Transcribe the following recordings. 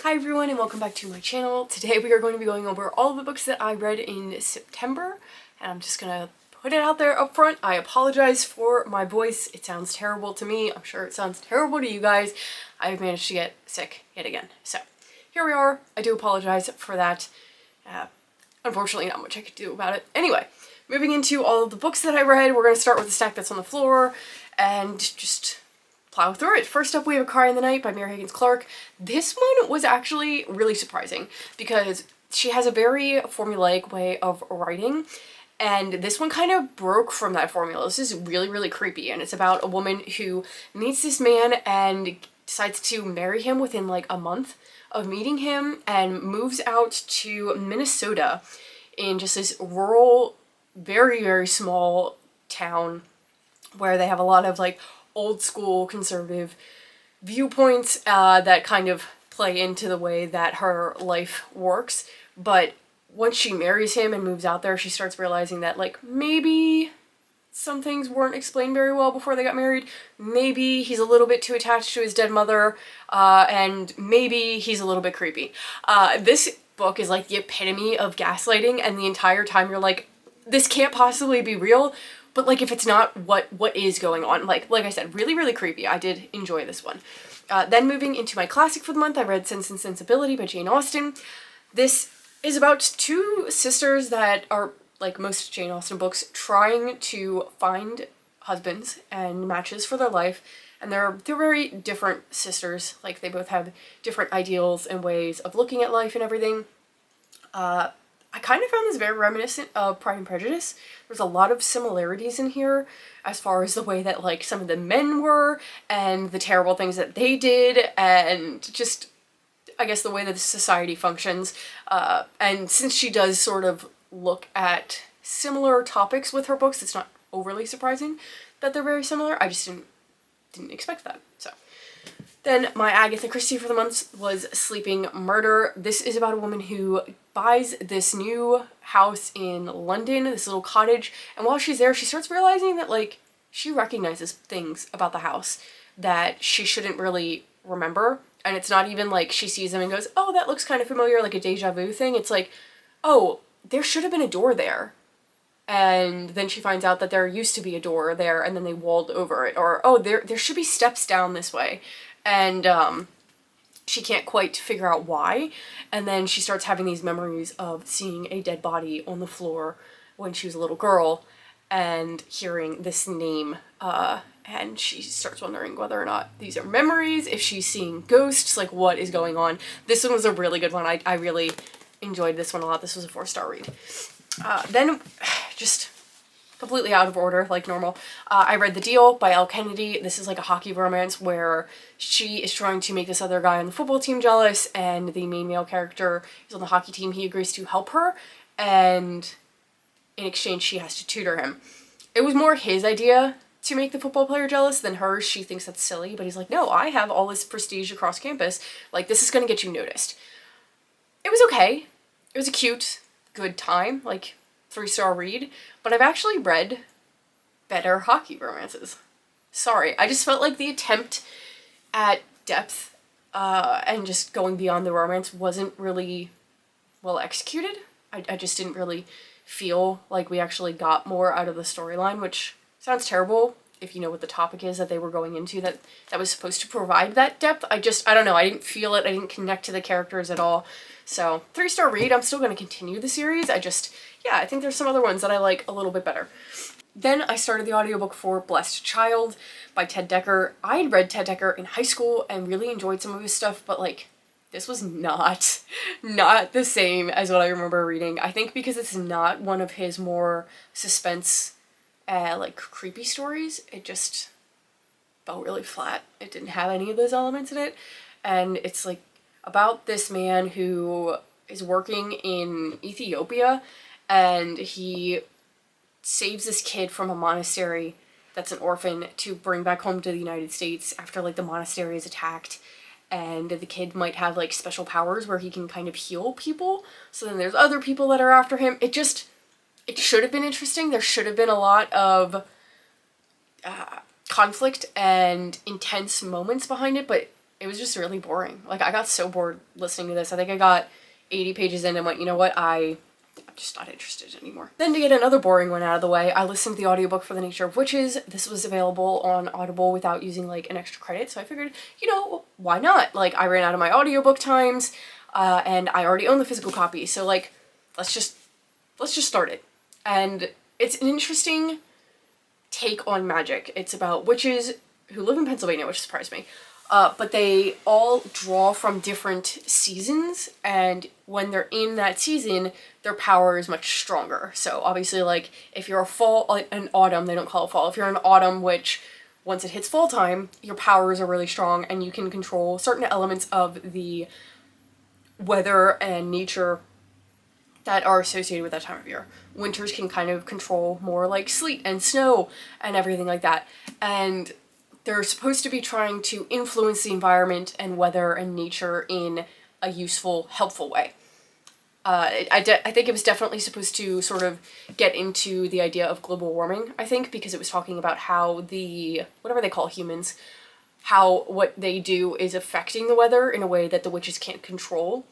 Hi everyone and welcome back to my channel. Today we are going to be going over all of the books that I read in September, and I'm just gonna put it out there up front. I apologize for my voice. It sounds terrible to me. I'm sure it sounds terrible to you guys. I've managed to get sick yet again. So here we are. I do apologize for that. Unfortunately, not much I could do about it. Anyway, moving into all of the books that I read, we're gonna start with the stack that's on the floor and just plow through it. First up, we have A Cry in the Night by Mary Higgins Clark. This one was actually really surprising because she has a very formulaic way of writing, and this one kind of broke from that formula. This is really, really creepy, and it's about a woman who meets this man and decides to marry him within like a month of meeting him and moves out to Minnesota in just this rural, very, very small town where they have a lot of like old school conservative viewpoints that kind of play into the way that her life works. But once she marries him and moves out there, she starts realizing that like maybe some things weren't explained very well before they got married. Maybe he's a little bit too attached to his dead mother, and maybe he's a little bit creepy. This book is like the epitome of gaslighting, and the entire time you're like, this can't possibly be real. But like, if it's not, what is going on? Like I said, really, really creepy. I did enjoy this one. Then moving into my classic for the month, I read Sense and Sensibility by Jane Austen. This is about two sisters that are, like most Jane Austen books, trying to find husbands and matches for their life. And they're very different sisters. Like, they both have different ideals and ways of looking at life and everything. I kind of found this very reminiscent of Pride and Prejudice. There's a lot of similarities in here as far as the way that like some of the men were and the terrible things that they did, and just, I guess, the way that the society functions. And since she does sort of look at similar topics with her books, it's not overly surprising that they're very similar. I just didn't expect that. So then my Agatha Christie for the month was Sleeping Murder. This is about a woman who buys this new house in London, this little cottage, and while she's there, she starts realizing that like she recognizes things about the house that she shouldn't really remember. And it's not even like she sees them and goes, oh, that looks kind of familiar, like a deja vu thing. It's like, oh, there should have been a door there. And then she finds out that there used to be a door there and then they walled over it. Or, oh, there should be steps down this way. And she can't quite figure out why. And then she starts having these memories of seeing a dead body on the floor when she was a little girl and hearing this name. And she starts wondering whether or not these are memories, if she's seeing ghosts, like what is going on. This one was a really good one. I really enjoyed this one a lot. This was a 4-star read. Then, just completely out of order, like normal, I read The Deal by Elle Kennedy. This is like a hockey romance where she is trying to make this other guy on the football team jealous, and the main male character is on the hockey team. He agrees to help her, and in exchange she has to tutor him. It was more his idea to make the football player jealous than hers. She thinks that's silly, but he's like, no, I have all this prestige across campus. Like, this is gonna get you noticed. It was okay. It was a cute, good time, like 3-star read, but I've actually read better hockey romances. Sorry, I just felt like the attempt at depth and just going beyond the romance wasn't really well executed. I just didn't really feel like we actually got more out of the storyline, which sounds terrible if you know what the topic is that they were going into, that was supposed to provide that depth. I don't know, I didn't feel it, I didn't connect to the characters at all. So 3-star read. I'm still going to continue the series. I think there's some other ones that I like a little bit better. Then I started the audiobook for Blessed Child by Ted Dekker. I had read Ted Dekker in high school and really enjoyed some of his stuff, but like, this was not the same as what I remember reading. I think because it's not one of his more suspense, like creepy stories, it just felt really flat. It didn't have any of those elements in it, and it's like about this man who is working in Ethiopia, and he saves this kid from a monastery that's an orphan to bring back home to the United States after like the monastery is attacked, and the kid might have like special powers where he can kind of heal people. So then there's other people that are after him. It should have been interesting. There should have been a lot of conflict and intense moments behind it, but it was just really boring. Like, I got so bored listening to this. I think I got 80 pages in and went, you know what, I'm just not interested anymore. Then to get another boring one out of the way, I listened to the audiobook for The Nature of Witches. This was available on Audible without using like an extra credit, so I figured, you know, why not? Like, I ran out of my audiobook times, and I already own the physical copy, so like, let's just start it. And it's an interesting take on magic. It's about witches who live in Pennsylvania, which surprised me. But they all draw from different seasons, and when they're in that season, their power is much stronger. So obviously, like, if you're a fall, like an autumn, they don't call it fall. If you're in autumn, which once it hits fall time, your powers are really strong, and you can control certain elements of the weather and nature that are associated with that time of year. Winters can kind of control more like sleet and snow and everything like that. And they're supposed to be trying to influence the environment and weather and nature in a useful, helpful way. I think it was definitely supposed to sort of get into the idea of global warming, I think, because it was talking about how the, whatever they call humans, how what they do is affecting the weather in a way that the witches can't control.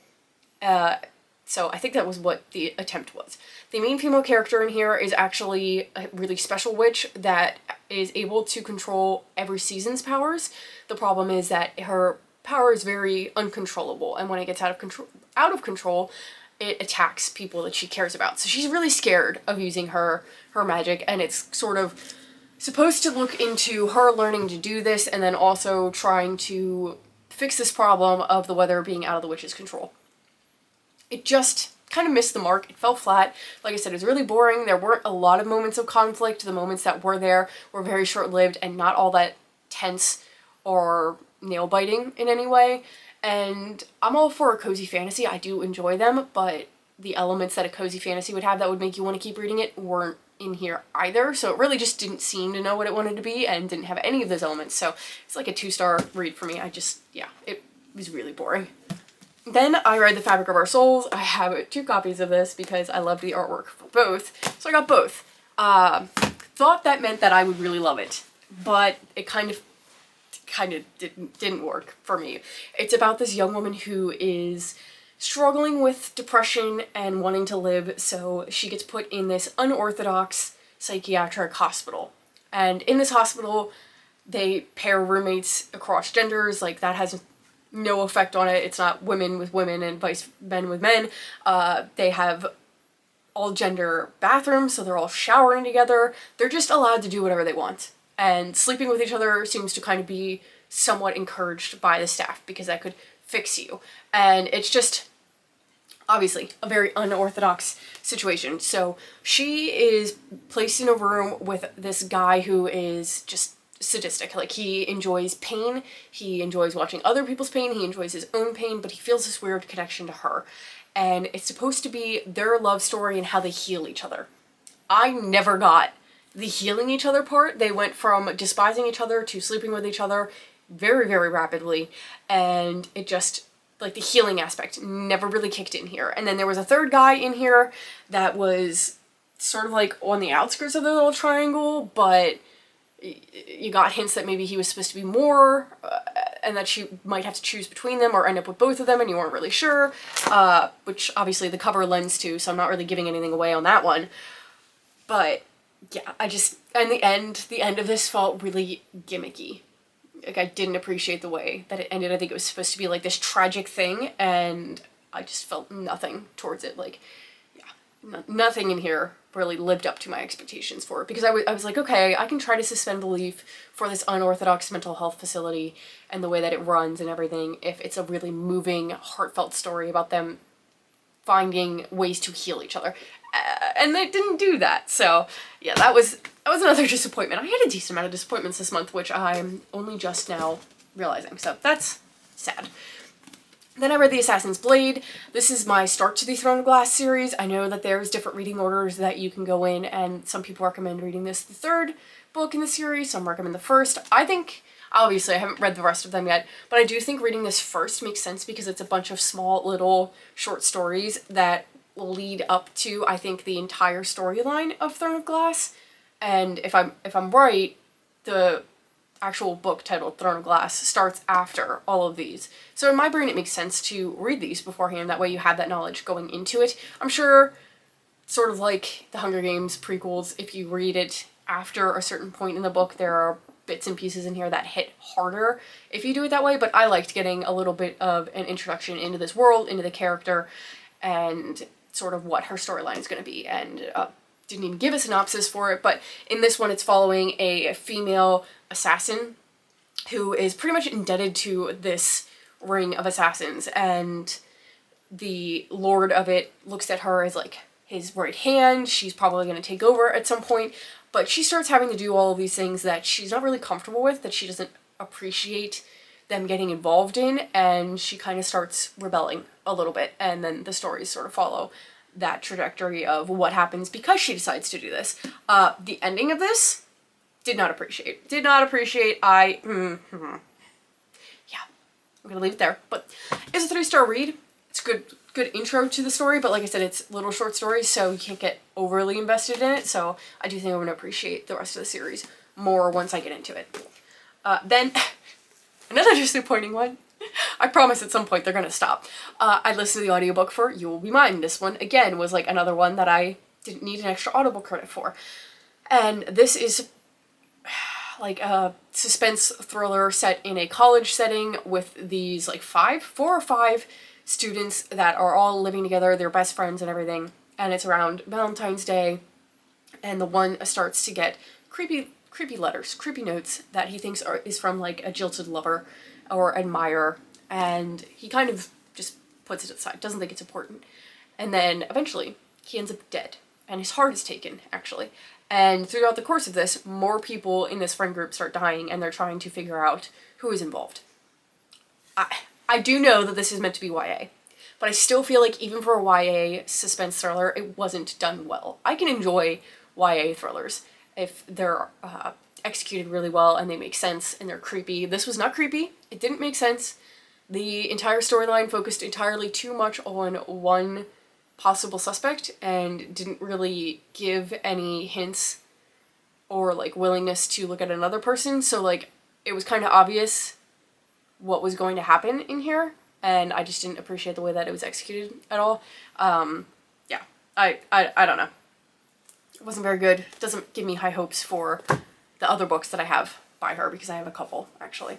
So I think that was what the attempt was. The main female character in here is actually a really special witch that is able to control every season's powers. The problem is that her power is very uncontrollable, and when it gets out of control, it attacks people that she cares about. So she's really scared of using her magic, and it's sort of supposed to look into her learning to do this and then also trying to fix this problem of the weather being out of the witch's control. It just kind of missed the mark. It fell flat. Like I said, it was really boring. There weren't a lot of moments of conflict. The moments that were there were very short-lived and not all that tense or nail-biting in any way. And I'm all for a cozy fantasy. I do enjoy them, but the elements that a cozy fantasy would have that would make you want to keep reading it weren't in here either. So it really just didn't seem to know what it wanted to be and didn't have any of those elements. So it's like a 2-star read for me. It was really boring. Then I read The Fabric of Our Souls. I have 2 copies of this because I loved the artwork for both. So I got both. Thought that meant that I would really love it, but it kind of didn't work for me. It's about this young woman who is struggling with depression and wanting to live, so she gets put in this unorthodox psychiatric hospital. And in this hospital, they pair roommates across genders. Like, that has no effect on it. It's not women with women and men with men. They have all gender bathrooms, so they're all showering together. They're just allowed to do whatever they want. And sleeping with each other seems to kind of be somewhat encouraged by the staff because that could fix you. And it's just obviously a very unorthodox situation. So she is placed in a room with this guy who is just sadistic. Like, he enjoys pain, he enjoys watching other people's pain, he enjoys his own pain, but he feels this weird connection to her. And it's supposed to be their love story and how they heal each other. I never got the healing each other part. They went from despising each other to sleeping with each other very, very rapidly, and it just, like, the healing aspect never really kicked in here. And then there was a third guy in here that was sort of like on the outskirts of the little triangle, but you got hints that maybe he was supposed to be more, and that she might have to choose between them or end up with both of them, and you weren't really sure, which obviously the cover lends to, so I'm not really giving anything away on that one. But yeah, and the end of this felt really gimmicky. Like, I didn't appreciate the way that it ended. I think it was supposed to be like this tragic thing, and I just felt nothing towards it. Like, yeah, nothing in here really lived up to my expectations for it, because I was like, okay, I can try to suspend belief for this unorthodox mental health facility and the way that it runs and everything if it's a really moving, heartfelt story about them finding ways to heal each other. And they didn't do that. So yeah, that was another disappointment. I had a decent amount of disappointments this month, which I'm only just now realizing. So that's sad. Then I read The Assassin's Blade. This is my start to the Throne of Glass series. I know that there's different reading orders that you can go in, and some people recommend reading this the third book in the series, some recommend the first. I think, obviously I haven't read the rest of them yet, but I do think reading this first makes sense because it's a bunch of small little short stories that lead up to, I think, the entire storyline of Throne of Glass. And if I'm right, the actual book titled Throne of Glass starts after all of these. So in my brain, it makes sense to read these beforehand. That way you have that knowledge going into it. I'm sure, sort of like the Hunger Games prequels, if you read it after a certain point in the book, there are bits and pieces in here that hit harder if you do it that way, but I liked getting a little bit of an introduction into this world, into the character, and sort of what her storyline is going to be, and didn't even give a synopsis for it, but in this one it's following a female assassin who is pretty much indebted to this ring of assassins, and the lord of it looks at her as like his right hand. She's probably going to take over at some point, but she starts having to do all of these things that she's not really comfortable with, that she doesn't appreciate them getting involved in, and she kind of starts rebelling a little bit, and then the stories sort of follow that trajectory of what happens because she decides to do this. The ending of this, did not appreciate. Yeah, I'm gonna leave it there. But it's a 3-star read. It's good intro to the story, but like I said, it's little short stories, so you can't get overly invested in it, so I do think I'm gonna appreciate the rest of the series more once I get into it. Then, another disappointing one. I promise at some point they're gonna stop. I listened to the audiobook for You Will Be Mine. This one, again, was like another one that I didn't need an extra Audible credit for. And this is like a suspense thriller set in a college setting with these like 4 or 5 students that are all living together, they're best friends and everything, and it's around Valentine's Day, and the one starts to get creepy letters, creepy notes that he thinks is from like a jilted lover or admirer, and he kind of just puts it aside, doesn't think it's important. And then eventually he ends up dead, and his heart is taken, actually. And throughout the course of this, more people in this friend group start dying, and they're trying to figure out who is involved. I do know that this is meant to be YA, but I still feel like even for a YA suspense thriller, it wasn't done well. I can enjoy YA thrillers if they're executed really well and they make sense and they're creepy. This was not creepy. It didn't make sense. The entire storyline focused entirely too much on one possible suspect and didn't really give any hints or like willingness to look at another person. So like it was kind of obvious what was going to happen in here, and I just didn't appreciate the way that it was executed at all. Yeah, I don't know. It wasn't very good. It doesn't give me high hopes for the other books that I have by her, because I have a couple, actually.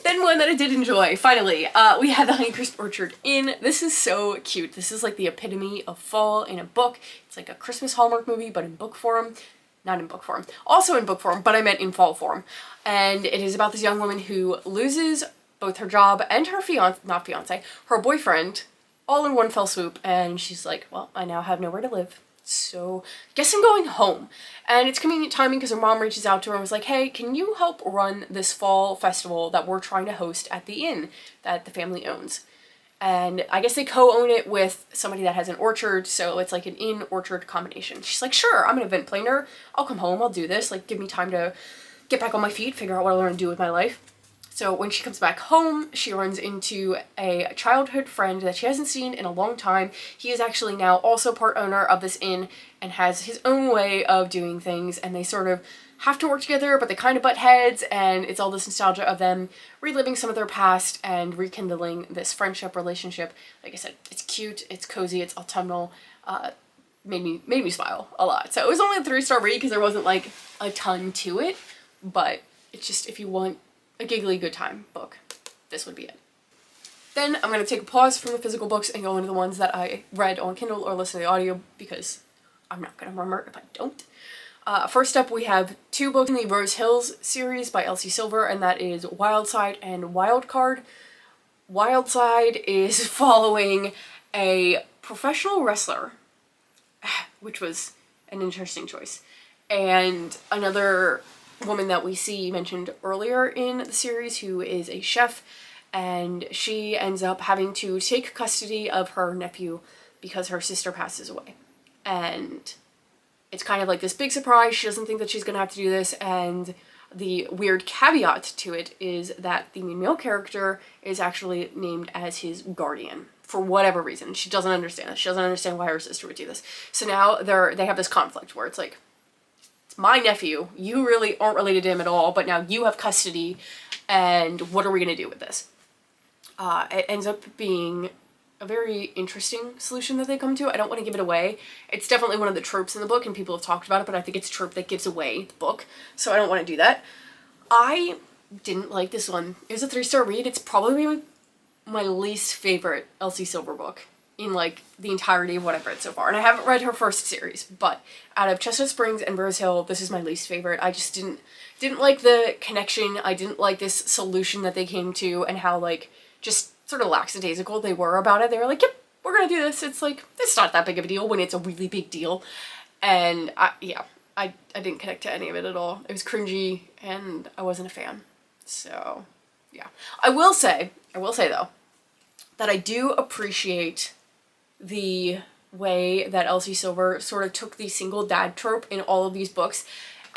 Then one that I did enjoy, finally, we had The Honeycrisp Orchard Inn. This is so cute. This is like the epitome of fall in a book. It's like a Christmas Hallmark movie, but in book form. Not in book form. Also in book form, but I meant in fall form. And it is about this young woman who loses both her job and her her boyfriend, all in one fell swoop, and she's like, well, I now have nowhere to live, so guess I'm going home. And it's convenient timing because her mom reaches out to her and was like, hey, can you help run this fall festival that we're trying to host at the inn that the family owns? And I guess they co-own it with somebody that has an orchard, so it's like an inn-orchard combination. She's like, sure, I'm an event planner, I'll come home, I'll do this, like give me time to get back on my feet, figure out what I want to do with my life. So when she comes back home, she runs into a childhood friend that she hasn't seen in a long time. He is actually now also part owner of this inn and has his own way of doing things, and they sort of have to work together, but they kind of butt heads, and it's all this nostalgia of them reliving some of their past and rekindling this friendship relationship. Like I said, it's cute, it's cozy, it's autumnal, made me smile a lot. So it was only a 3-star read because there wasn't like a ton to it, but it's just, if you want a giggly good time book, this would be it. Then I'm going to take a pause from the physical books and go into the ones that I read on Kindle or listen to the audio, because I'm not going to remember if I don't. First up, we have 2 books in the Rose Hills series by Elsie Silver, and that is Wildside and Wildcard. Wildside is following a professional wrestler, which was an interesting choice, and another woman that we see mentioned earlier in the series who is a chef, and she ends up having to take custody of her nephew because her sister passes away. And it's kind of like this big surprise. She doesn't think that she's gonna have to do this, and the weird caveat to it is that the male character is actually named as his guardian for whatever reason. She doesn't understand this. She doesn't understand why her sister would do this. So now they have this conflict where it's like, it's my nephew. You really aren't related to him at all, but now you have custody, and what are we gonna do with this? It ends up being a very interesting solution that they come to. I don't want to give it away. It's definitely one of the tropes in the book, and people have talked about it, but I think it's a trope that gives away the book, so I don't want to do that. I didn't like this one. It was a 3-star read. It's probably my least favorite Elsie Silver book in like the entirety of what I've read so far. And I haven't read her first series, but out of Chestnut Springs and Rose Hill, this is my least favorite. I just didn't like the connection. I didn't like this solution that they came to, and how like just sort of lackadaisical they were about it. They were like, yep, we're gonna do this. It's like, it's not that big of a deal when it's a really big deal. And I didn't connect to any of it at all. It was cringy and I wasn't a fan. So yeah. I will say though, that I do appreciate the way that Elsie Silver sort of took the single dad trope in all of these books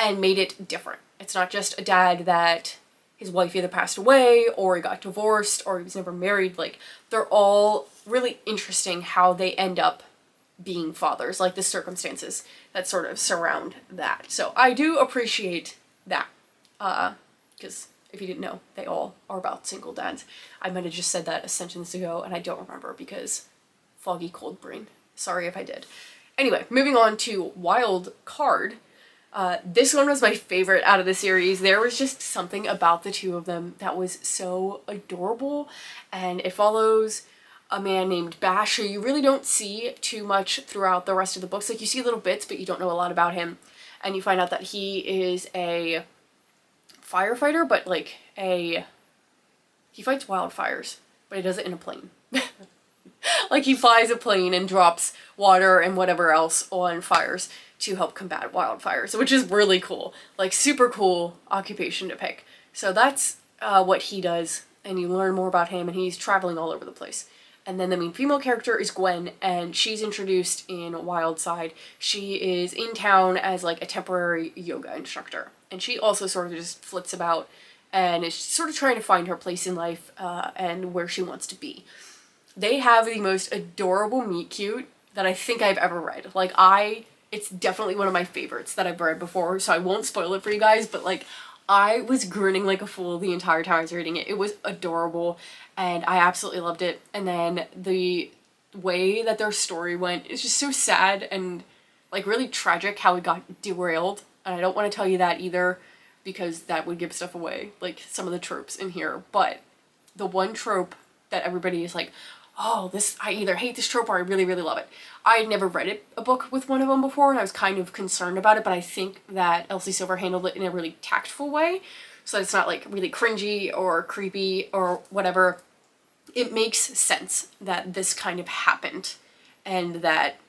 and made it different. It's not just a dad that his wife either passed away or he got divorced or he was never married. Like, they're all really interesting how they end up being fathers, like the circumstances that sort of surround that. So I do appreciate that, because if you didn't know, they all are about single dads. I might have just said that a sentence ago and I don't remember because foggy cold brain. Sorry if I did. Anyway, moving on to Wild Card. This one was my favorite out of the series. There was just something about the two of them that was so adorable, and it follows a man named Bash, who you really don't see too much throughout the rest of the books. Like, you see little bits, but you don't know a lot about him, and you find out that he is a firefighter, but like he fights wildfires, but he does it in a plane. Like, he flies a plane and drops water and whatever else on fires to help combat wildfires, which is really cool. Like, super cool occupation to pick. So that's what he does, and you learn more about him, and he's traveling all over the place. And then the main female character is Gwen, and she's introduced in Wildside. She is in town as like a temporary yoga instructor, and she also sort of just flits about and is sort of trying to find her place in life and where she wants to be. They have the most adorable meet cute that I think I've ever read. Like, it's definitely one of my favorites that I've read before, so I won't spoil it for you guys, but like, I was grinning like a fool the entire time I was reading it. It was adorable, and I absolutely loved it. And then the way that their story went is just so sad and like really tragic how it got derailed. And I don't want to tell you that either, because that would give stuff away, like some of the tropes in here. But the one trope that everybody is like, oh, I either hate this trope or I really, really love it. I had never read a book with one of them before, and I was kind of concerned about it, but I think that Elsie Silver handled it in a really tactful way, so that it's not like really cringy or creepy or whatever. It makes sense that this kind of happened, and that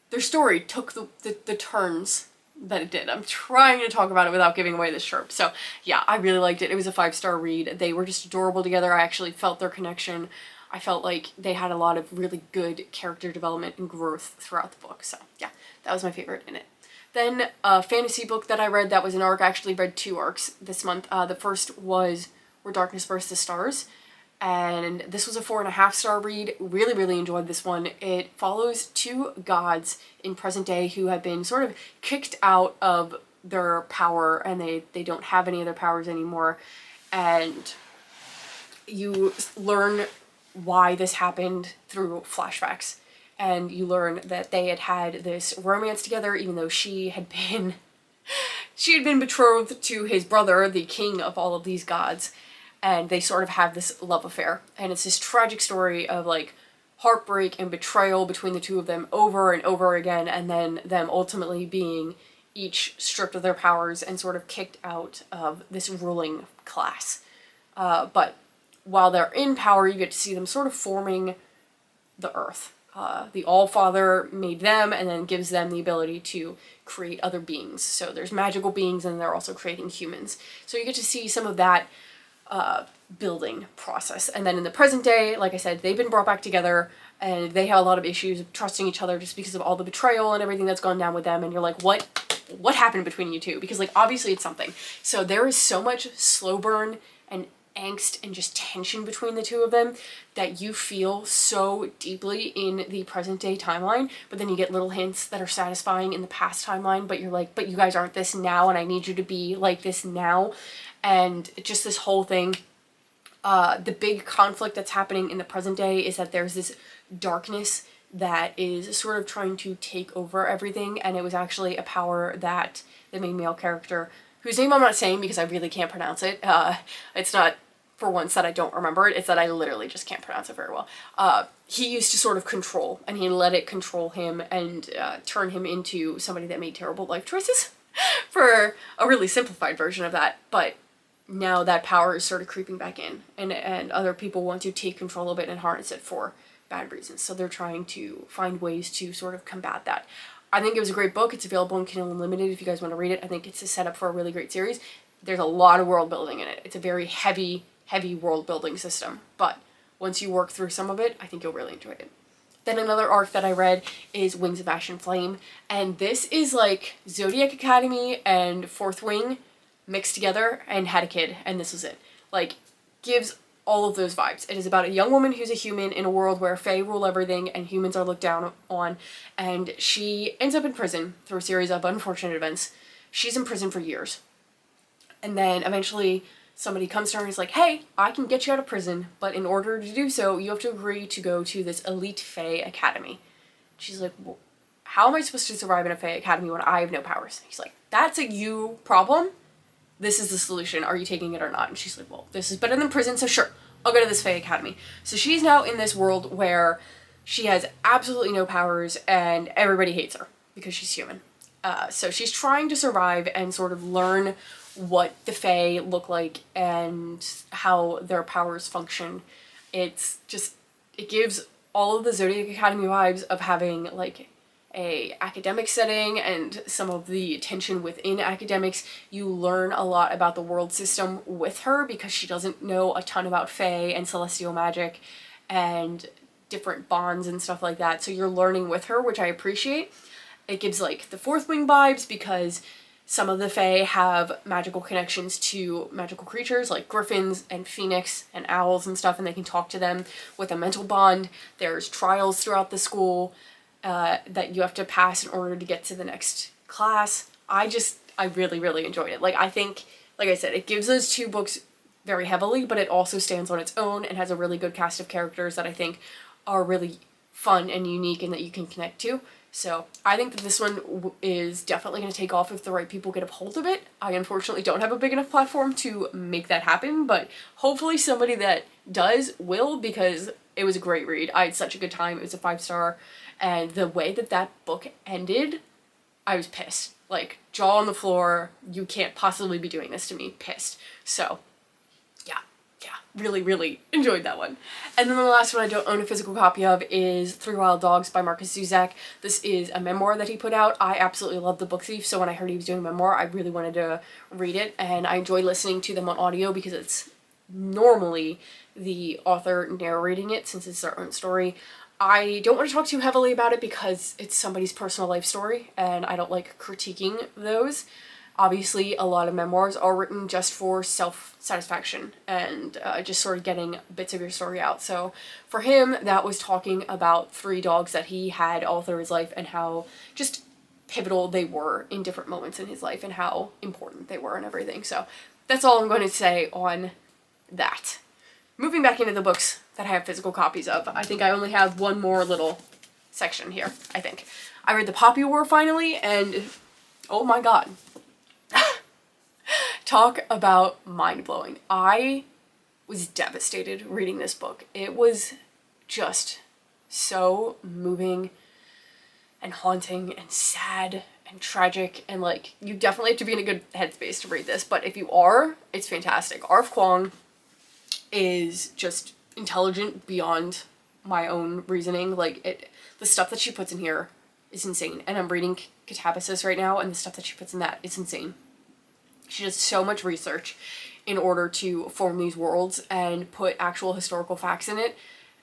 their story took the turns that it did. I'm trying to talk about it without giving away this trope. So yeah, I really liked it. It was a 5-star read. They were just adorable together. I actually felt their connection. I felt like they had a lot of really good character development and growth throughout the book. So yeah, that was my favorite in it. Then a fantasy book that I read that was an arc. I actually read 2 arcs this month. The first was Where Darkness Bursts the Stars, and this was a 4.5-star read. Really, really enjoyed this one. It follows 2 gods in present day who have been sort of kicked out of their power, and they don't have any of their powers anymore. And you learn why this happened through flashbacks. And you learn that they had this romance together, even though she had been betrothed to his brother, the king of all of these gods. And they sort of have this love affair. And it's this tragic story of like heartbreak and betrayal between the two of them over and over again, and then them ultimately being each stripped of their powers and sort of kicked out of this ruling class. But while they're in power, you get to see them sort of forming the earth. The All-Father made them and then gives them the ability to create other beings. So there's magical beings, and they're also creating humans. So you get to see some of that building process. And then in the present day, like I said, they've been brought back together, and they have a lot of issues of trusting each other just because of all the betrayal and everything that's gone down with them. And you're like, what happened between you two? Because like, obviously it's something. So there is so much slow burn and angst and just tension between the two of them that you feel so deeply in the present day timeline, but then you get little hints that are satisfying in the past timeline, but you're like, but you guys aren't this now, and I need you to be like this now. And just this whole thing, the big conflict that's happening in the present day is that there's this darkness that is sort of trying to take over everything, and it was actually a power that the main male character, whose name I'm not saying because I really can't pronounce it, it's not for once that I don't remember it, it's that I literally just can't pronounce it very well, he used to sort of control, and he let it control him and turn him into somebody that made terrible life choices for a really simplified version of that. But now that power is sort of creeping back in, and other people want to take control of it and harness it for bad reasons. So they're trying to find ways to sort of combat that. I think it was a great book. It's available in Kindle Unlimited if you guys want to read it. I think it's a setup for a really great series. There's a lot of world building in it. It's a very heavy world building system. But once you work through some of it, I think you'll really enjoy it. Then another arc that I read is Wings of Ash and Flame. And this is like Zodiac Academy and Fourth Wing mixed together and had a kid, and this was it. Like, gives all of those vibes. It is about a young woman who's a human in a world where fae rule everything and humans are looked down on, and she ends up in prison through a series of unfortunate events. She's in prison for years. And then eventually somebody comes to her and is like, hey, I can get you out of prison, but in order to do so, you have to agree to go to this elite fae academy. She's like, well, how am I supposed to survive in a fae academy when I have no powers? He's like, that's a you problem. This is the solution. Are you taking it or not? And she's like, well, this is better than prison, so sure, I'll go to this Fae Academy. So she's now in this world where she has absolutely no powers and everybody hates her because she's human. So she's trying to survive and sort of learn what the Fae look like and how their powers function. It's just, it gives all of the Zodiac Academy vibes of having like a academic setting and some of the tension within academics. You learn a lot about the world system with her because she doesn't know a ton about fae and celestial magic and different bonds and stuff like that. So you're learning with her, which I appreciate. It gives like the Fourth Wing vibes because some of the fae have magical connections to magical creatures like griffins and phoenix and owls and stuff, and they can talk to them with a mental bond. There's trials throughout the school that you have to pass in order to get to the next class. I really, really enjoyed it. Like, I think, like I said, it gives those two books very heavily, but it also stands on its own and has a really good cast of characters that I think are really fun and unique and that you can connect to. So I think that this one is definitely going to take off if the right people get a hold of it. I unfortunately don't have a big enough platform to make that happen, but hopefully somebody that does will, because it was a great read. I had such a good time. It was a 5-star. And the way that that book ended, I was pissed. Like, jaw on the floor, you can't possibly be doing this to me, pissed. So, yeah, really, really enjoyed that one. And then the last one I don't own a physical copy of is 3 Wild Dogs by Marcus Zuzak. This is a memoir that he put out. I absolutely love The Book Thief, so when I heard he was doing a memoir, I really wanted to read it, and I enjoy listening to them on audio because it's normally the author narrating it since it's their own story. I don't want to talk too heavily about it because it's somebody's personal life story and I don't like critiquing those. Obviously, a lot of memoirs are written just for self-satisfaction and just sort of getting bits of your story out. So for him, that was talking about 3 dogs that he had all through his life and how just pivotal they were in different moments in his life and how important they were and everything. So that's all I'm going to say on that. Moving back into the books that I have physical copies of, I think I only have one more little section here, I think. I read The Poppy War finally, and oh my god. Talk about mind-blowing. I was devastated reading this book. It was just so moving and haunting and sad and tragic, and like, you definitely have to be in a good headspace to read this, but if you are, it's fantastic. R.F. Kuang is just intelligent beyond my own reasoning. Like, the stuff that she puts in here is insane. And I'm reading Catabasis right now, and the stuff that she puts in that is insane. She does so much research in order to form these worlds and put actual historical facts in it,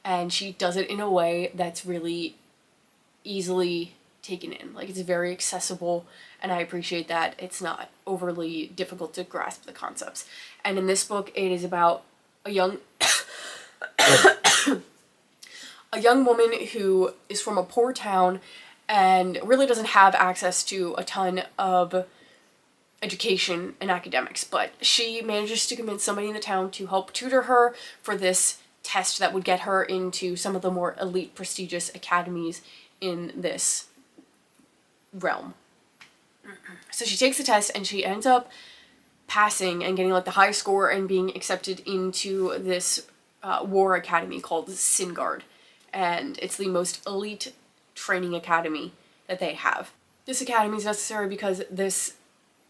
and she does it in a way that's really easily taken in. Like, it's very accessible, and I appreciate that it's not overly difficult to grasp the concepts. And in this book, it is about a young a young woman who is from a poor town and really doesn't have access to a ton of education and academics, but she manages to convince somebody in the town to help tutor her for this test that would get her into some of the more elite, prestigious academies in this realm. So she takes the test and she ends up passing and getting like the high score and being accepted into this war academy called Singard, and it's the most elite training academy that they have. This academy is necessary because this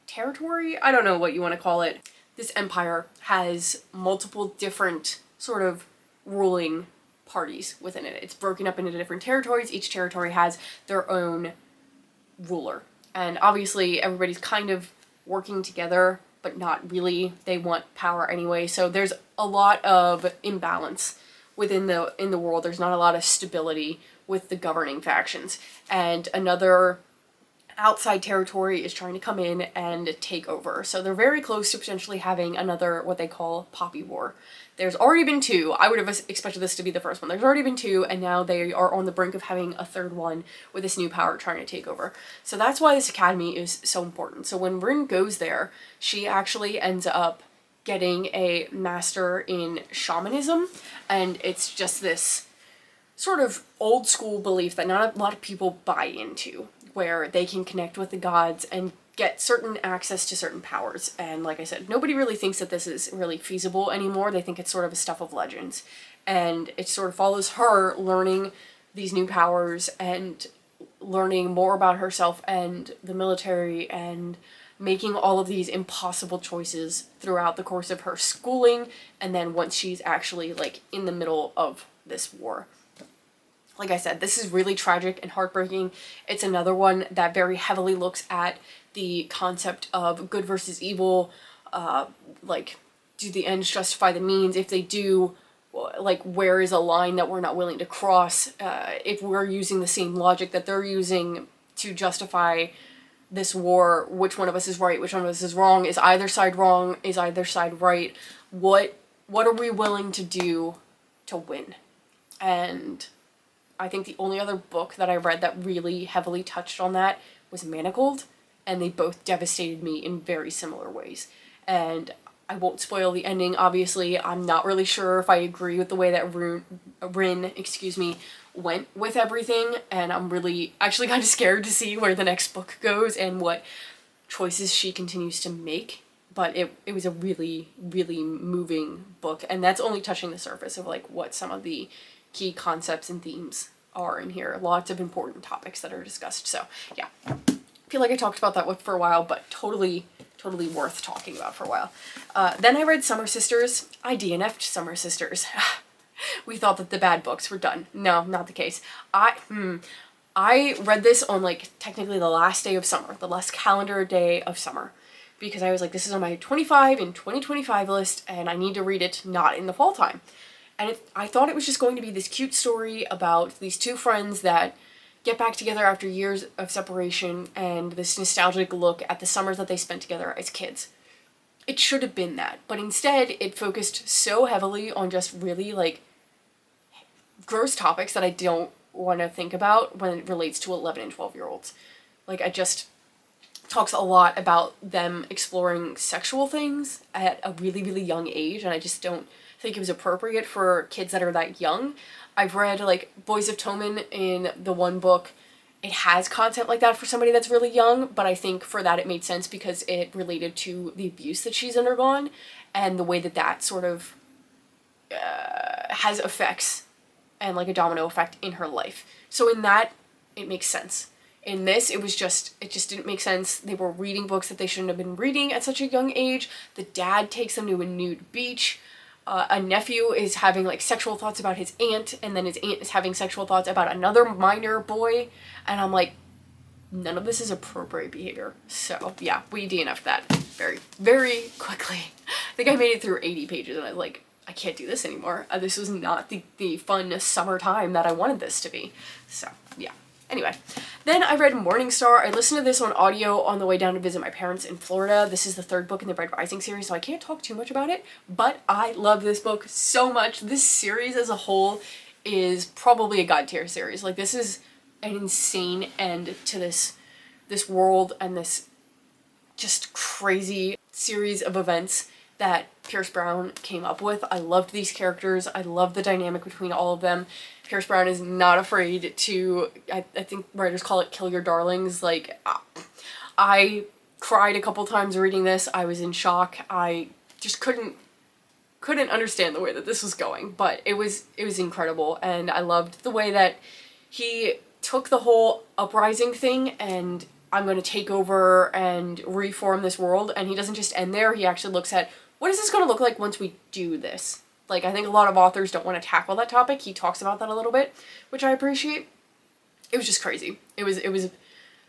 territory, I don't know what you want to call it, this empire has multiple different sort of ruling parties within it. It's broken up into different territories. Each territory has their own ruler. And obviously everybody's kind of working together, but not really. They want power anyway. So there's a lot of imbalance within the world. There's not a lot of stability with the governing factions. And another outside territory is trying to come in and take over. So they're very close to potentially having another, what they call, Poppy War. There's already been two. I would have expected this to be the first one. There's already been two, and now they are on the brink of having a third one with this new power trying to take over. So that's why this academy is so important. So when Rin goes there, she actually ends up getting a master in shamanism, and it's just this sort of old school belief that not a lot of people buy into, where they can connect with the gods and get certain access to certain powers. And like I said, nobody really thinks that this is really feasible anymore. They think it's sort of a stuff of legends. And it sort of follows her learning these new powers and learning more about herself and the military and making all of these impossible choices throughout the course of her schooling, and then once she's actually like in the middle of this war. Like I said, this is really tragic and heartbreaking. It's another one that very heavily looks at the concept of good versus evil, like, do the ends justify the means? If they do, like, where is a line that we're not willing to cross? If we're using the same logic that they're using to justify this war, which one of us is right, which one of us is wrong? Is either side wrong? Is either side right? What are we willing to do to win? And I think the only other book that I read that really heavily touched on that was Manacled, and they both devastated me in very similar ways. And I won't spoil the ending, obviously. I'm not really sure if I agree with the way that Rin, went with everything, and I'm really actually kind of scared to see where the next book goes and what choices she continues to make. But it was a really, really moving book, and that's only touching the surface of like what some of the key concepts and themes are in here. Lots of important topics that are discussed. So yeah, I feel like I talked about that book for a while, but totally worth talking about for a while. Then I read Summer Sisters. I DNF'd Summer Sisters. We thought that the bad books were done. No, not the case. I read this on like technically the last day of summer, the last calendar day of summer, because I was like, this is on my 25 in 2025 list and I need to read it not in the fall time. And I thought it was just going to be this cute story about these two friends that get back together after years of separation and this nostalgic look at the summers that they spent together as kids. It should have been that, but instead it focused so heavily on just really like gross topics that I don't want to think about when it relates to 11 and 12-year-olds. Like, I just talks a lot about them exploring sexual things at a really, really young age, and I just don't think it was appropriate for kids that are that young. I've read like Boys of Toman in the one book. It has content like that for somebody that's really young, but I think for that it made sense because it related to the abuse that she's undergone and the way that that sort of has effects and like a domino effect in her life. So in that, it makes sense. In this, it just didn't make sense. They were reading books that they shouldn't have been reading at such a young age. The dad takes them to a nude beach. A nephew is having like sexual thoughts about his aunt, and then his aunt is having sexual thoughts about another minor boy, and I'm like, none of this is appropriate behavior. So yeah, we DNF'd that very, very quickly. I think I made it through 80 pages and I was like, I can't do this anymore. This was not the fun summertime that I wanted this to be. So yeah. Anyway, then I read Morningstar. I listened to this on audio on the way down to visit my parents in Florida. This is the third book in the Red Rising series, so I can't talk too much about it, but I love this book so much. This series as a whole is probably a god tier series. Like, this is an insane end to this world and this just crazy series of events that Pierce Brown came up with. I loved these characters. I loved the dynamic between all of them. Pierce Brown is not afraid to, I think writers call it kill your darlings. Like, I cried a couple times reading this. I was in shock. I just couldn't understand the way that this was going, but it was incredible, and I loved the way that he took the whole uprising thing and I'm going to take over and reform this world, and he doesn't just end there. He actually looks at, what is this going to look like once we do this? Like, I think a lot of authors don't want to tackle that topic. He talks about that a little bit, which I appreciate. It was just crazy. It was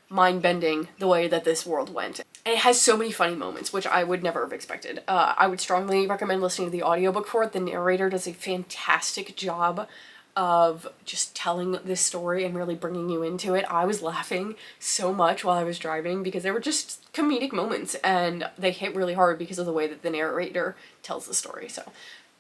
mind-bending the way that this world went. And it has so many funny moments, which I would never have expected. I would strongly recommend listening to the audiobook for it. The narrator does a fantastic job of just telling this story and really bringing you into it. I was laughing so much while I was driving because they were just comedic moments, and they hit really hard because of the way that the narrator tells the story. So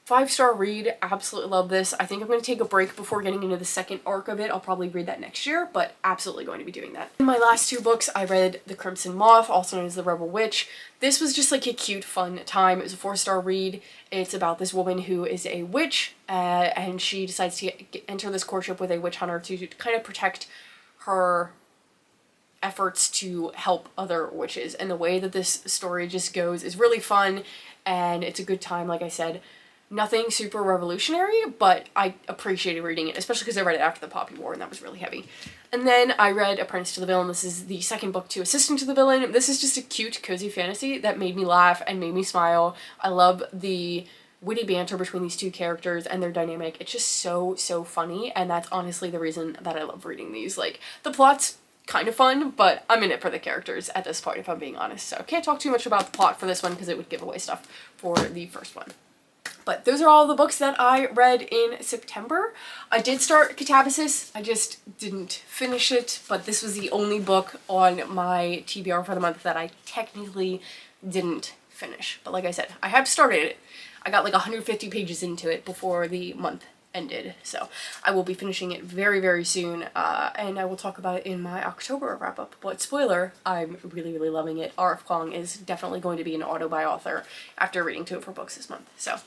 5-star read, absolutely love this. I think I'm going to take a break before getting into the second arc of it. I'll probably read that next year, but absolutely going to be doing that. In my last two books, I read The Crimson Moth, also known as The Rebel Witch. This was just like a cute, fun time. It was a 4-star read. It's about this woman who is a witch, and she decides to enter this courtship with a witch hunter to kind of protect her efforts to help other witches. And the way that this story just goes is really fun, and it's a good time, like I said. Nothing super revolutionary, but I appreciated reading it, especially because I read it after the Poppy War, and that was really heavy. And then I read Apprentice to the Villain. This is the second book to Assistant to the Villain. This is just a cute, cozy fantasy that made me laugh and made me smile. I love the witty banter between these two characters and their dynamic. It's just so, so funny, and that's honestly the reason that I love reading these. Like, the plot's kind of fun, but I'm in it for the characters at this point, if I'm being honest. So can't talk too much about the plot for this one because it would give away stuff for the first one. But those are all the books that I read in September. I did start Catabasis. I just didn't finish it, but this was the only book on my TBR for the month that I technically didn't finish. But like I said, I have started it. I got like 150 pages into it before the month ended, so I will be finishing it very, very soon, and I will talk about it in my October wrap-up. But spoiler, I'm really, really loving it. R.F. Kuang is definitely going to be an auto-buy author after reading 2 of her books this month. So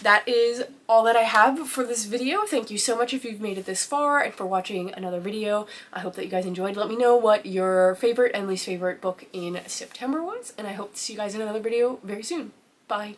that is all that I have for this video. Thank you so much if you've made it this far and for watching another video. I hope that you guys enjoyed. Let me know what your favorite and least favorite book in September was, and I hope to see you guys in another video very soon. Bye!